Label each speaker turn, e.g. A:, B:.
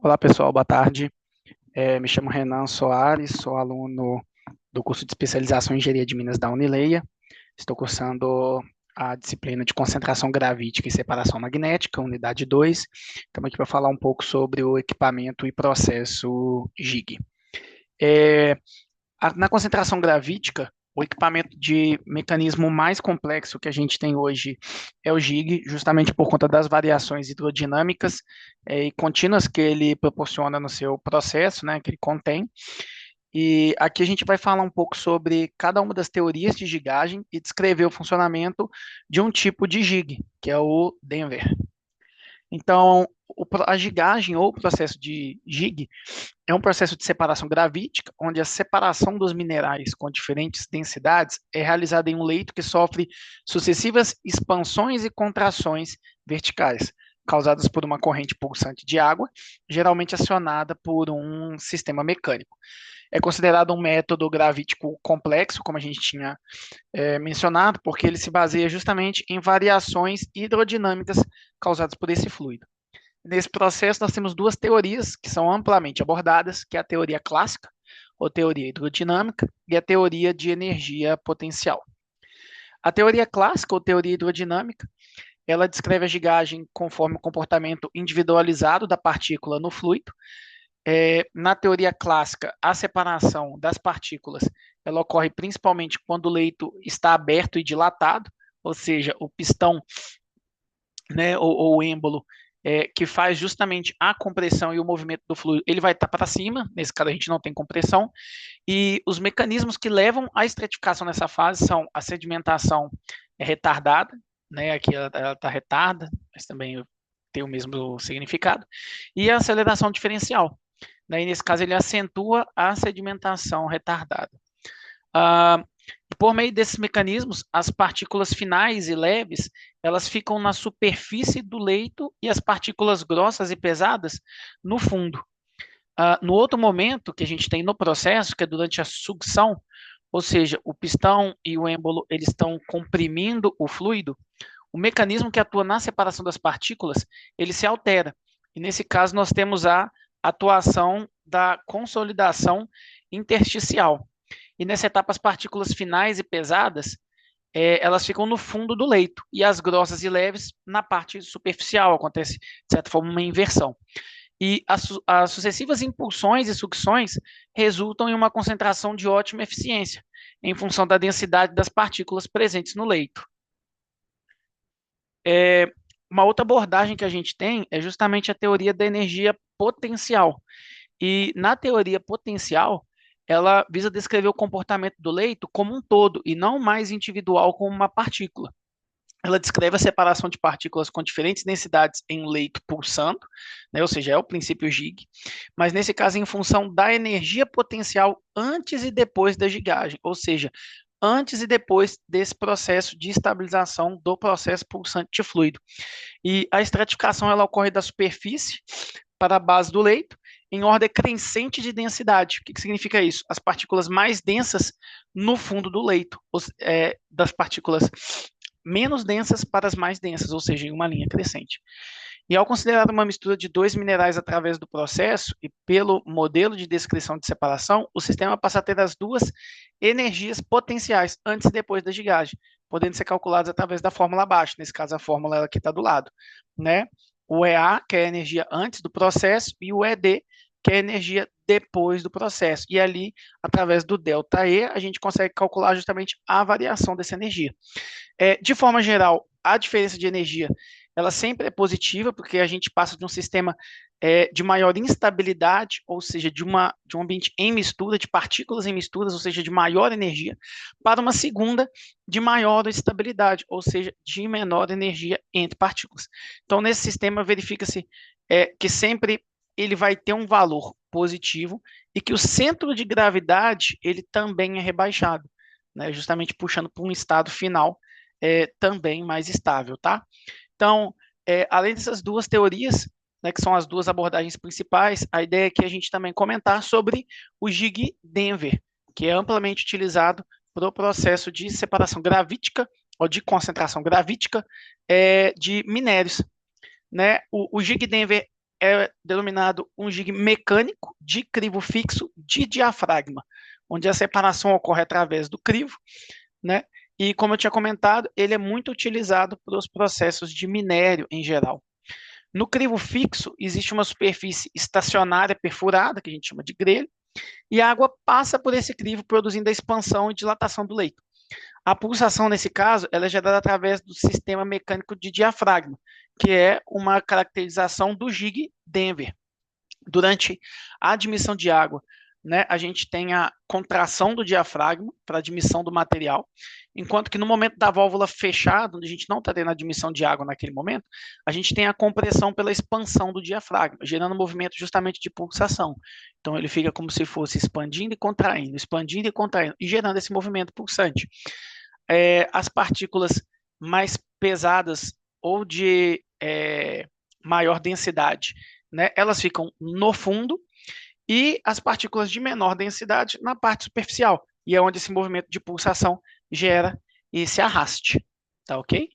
A: Olá pessoal, boa tarde. Me chamo Renan Soares, sou aluno do curso de especialização em engenharia de Minas da Unileia. Estou cursando a disciplina de concentração gravítica e separação magnética, unidade 2. Estamos aqui para falar um pouco sobre o equipamento e processo GIG. Na concentração gravítica, o equipamento de mecanismo mais complexo que a gente tem hoje é o GIG, justamente por conta das variações hidrodinâmicas e contínuas que ele proporciona no seu processo, né, que ele contém. E aqui a gente vai falar um pouco sobre cada uma das teorias de gigagem e descrever o funcionamento de um tipo de GIG, que é o Denver. Então, a gigagem ou o processo de GIG é um processo de separação gravítica, onde a separação dos minerais com diferentes densidades é realizada em um leito que sofre sucessivas expansões e contrações verticais, causadas por uma corrente pulsante de água, geralmente acionada por um sistema mecânico. É considerado um método gravítico complexo, como a gente tinha mencionado, porque ele se baseia justamente em variações hidrodinâmicas causadas por esse fluido. Nesse processo, nós temos duas teorias que são amplamente abordadas, que é a teoria clássica, ou teoria hidrodinâmica, e a teoria de energia potencial. A teoria clássica, ou teoria hidrodinâmica, ela descreve a gigagem conforme o comportamento individualizado da partícula no fluido. Na teoria clássica, a separação das partículas ela ocorre principalmente quando o leito está aberto e dilatado, ou seja, o pistão, né, ou o êmbolo, que faz justamente a compressão e o movimento do fluido, ele vai estar para cima, nesse caso a gente não tem compressão, e os mecanismos que levam à estratificação nessa fase são a sedimentação retardada, né, aqui ela está retarda, mas também tem o mesmo significado, e a aceleração diferencial. Né, e nesse caso ele acentua a sedimentação retardada. Por meio desses mecanismos, as partículas finais e leves, elas ficam na superfície do leito e as partículas grossas e pesadas no fundo. No outro momento que a gente tem no processo, que é durante a sucção, ou seja, o pistão e o êmbolo eles estão comprimindo o fluido, o mecanismo que atua na separação das partículas, ele se altera. E nesse caso nós temos a atuação da consolidação intersticial. E nessa etapa, as partículas finais e pesadas, elas ficam no fundo do leito, e as grossas e leves na parte superficial, acontece, de certa forma, uma inversão. E as sucessivas impulsões e sucções resultam em uma concentração de ótima eficiência, em função da densidade das partículas presentes no leito. Uma outra abordagem que a gente tem é justamente a teoria da energia potencial. E na teoria potencial, ela visa descrever o comportamento do leito como um todo e não mais individual como uma partícula. Ela descreve a separação de partículas com diferentes densidades em um leito pulsando, né, ou seja, é o princípio GIG, mas nesse caso em função da energia potencial antes e depois da gigagem, ou seja, antes e depois desse processo de estabilização do processo pulsante de fluido. E a estratificação ela ocorre da superfície para a base do leito, em ordem crescente de densidade. O que significa isso? As partículas mais densas no fundo do leito, das partículas menos densas para as mais densas, ou seja, em uma linha crescente. E ao considerar uma mistura de dois minerais através do processo e pelo modelo de descrição de separação, o sistema passa a ter as duas energias potenciais antes e depois da gigagem, podendo ser calculadas através da fórmula abaixo. Nesse caso, a fórmula aqui está do lado, né? O EA, que é a energia antes do processo, e o ED, que é a energia depois do processo. E ali, através do ΔE, a gente consegue calcular justamente a variação dessa energia. De forma geral, a diferença de energia ela sempre é positiva, porque a gente passa de um sistema de maior instabilidade, ou seja, de um ambiente em mistura, de partículas em misturas, ou seja, de maior energia, para uma segunda de maior estabilidade, ou seja, de menor energia entre partículas. Então, nesse sistema, verifica-se que sempre ele vai ter um valor positivo e que o centro de gravidade ele também é rebaixado, né, justamente puxando para um estado final também mais estável, tá? Então, além dessas duas teorias, né, que são as duas abordagens principais, a ideia é que a gente também comentar sobre o GIG Denver, que é amplamente utilizado para o processo de separação gravítica ou de concentração gravítica de minérios. Né? O GIG Denver é denominado um jig mecânico de crivo fixo de diafragma, onde a separação ocorre através do crivo, né? E como eu tinha comentado, ele é muito utilizado para os processos de minério em geral. No crivo fixo, existe uma superfície estacionária perfurada, que a gente chama de grelha, e a água passa por esse crivo, produzindo a expansão e dilatação do leito. A pulsação, nesse caso, ela é gerada através do sistema mecânico de diafragma, que é uma caracterização do jig Denver. Durante a admissão de água, né, a gente tem a contração do diafragma para admissão do material, enquanto que no momento da válvula fechada, onde a gente não está tendo admissão de água naquele momento, a gente tem a compressão pela expansão do diafragma, gerando um movimento justamente de pulsação. Então ele fica como se fosse expandindo e contraindo, e gerando esse movimento pulsante. As partículas mais pesadas ou de maior densidade, né, elas ficam no fundo, e as partículas de menor densidade na parte superficial, e é onde esse movimento de pulsação gera esse arraste, tá ok?